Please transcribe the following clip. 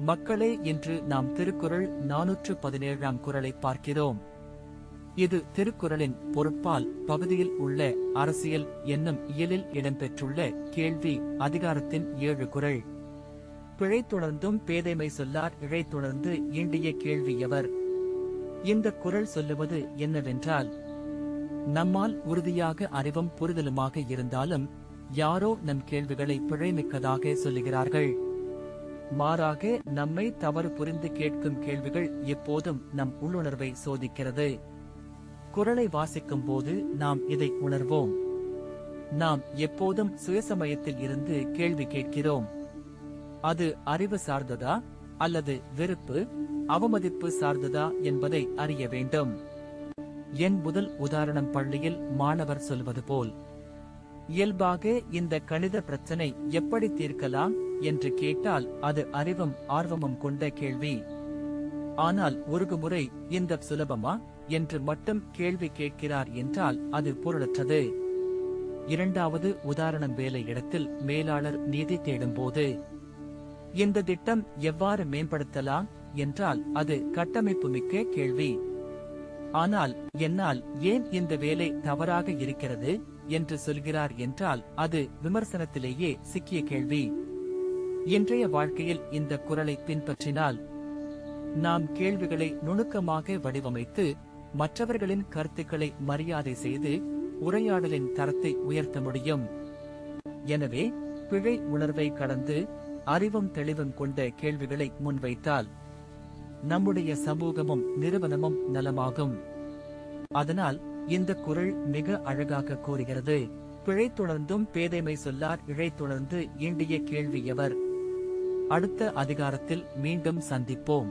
மக்களே, இன்று நாம் திருக்குறள் 417ஆம் குறளை பார்க்கிறோம். இது திருக்குறளின் பொருட்பால் பகுதியில் உள்ள அரசியல் என்னும் இயலில் இடம்பெற்றுள்ள கேள்வி அதிகாரத்தின் 7 குறள். பிழைத்துணர்ந்தும் பேதைமை சொல்லார் இழைத்துணர்ந்து ஈண்டிய கேள்வி எவர். இந்த குறள் சொல்லுவது என்னவென்றால், நம்மால் உறுதியாக அறிவும் புரிதலுமாக இருந்தாலும் யாரோ நம் கேள்விகளை பிழைமிக்கதாக சொல்லுகிறார்கள். மாறாக நம்மை தவறு புரிந்து கேட்கும் கேள்விகள் எப்போதும் நம் உள்ளுணர்வை சோதிக்கிறது. குறளை வாசிக்கும் போது நாம் இதை உணர்வோம். நாம் எப்போதும் சுயசமயத்தில் இருந்து கேள்வி கேட்கிறோம். அது அறிவு சார்ந்ததா அல்லது வெறுப்பு, அவமதிப்பு சார்ந்ததா என்பதை அறிய வேண்டும். என் முதல் உதாரணம் பள்ளியில் மாணவர் சொல்வது போல், இயல்பாக இந்த கணித பிரச்சனை எப்படி தீர்க்கலாம் என்று கேட்டால் அது அறிவும் ஆர்வமும் கொண்ட கேள்வி. ஆனால் ஒரு முறை இந்த சுலபமா என்று மட்டும் கேள்வி கேட்கிறார் என்றால் அது பொருளற்றது. இரண்டாவது உதாரணம், வேலை இடத்தில் மேலாளர் நிதி தேடும்போது, இந்த திட்டம் எவ்வாறு மேம்படுத்தலாம் என்றால் அது கட்டமைப்பு மிக்க கேள்வி. ஆனால் என்னால் ஏன் இந்த வேலை தவறாக இருக்கிறது என்று சொல்கிறார் என்றால் அது விமர்சனத்திலேயே சிக்கிய கேள்வி. இன்றைய வாழ்க்கையில் இந்த குறளை பின்பற்றினால் நாம் கேள்விகளை நுணுக்கமாக வடிவமைத்து மற்றவர்களின் கருத்துக்களை மரியாதை செய்து உரையாடலின் தரத்தை உயர்த்த முடியும். எனவே பிழை உணர்வை கடந்து அறிவும் தெளிவும் கொண்ட கேள்விகளை முன்வைத்தால் நம்முடைய சமூகமும் நிறுவனமும் நலமாகும். அதனால் இந்த குறள் மிக அழகாக கூறுகிறது, பிழைத்துணர்ந்தும் பேதைமை சொல்லார் இழைத்துணர்ந்து ஈண்டிய கேள்வி எவர். அடுத்த அதிகாரத்தில் மீண்டும் சந்திப்போம்.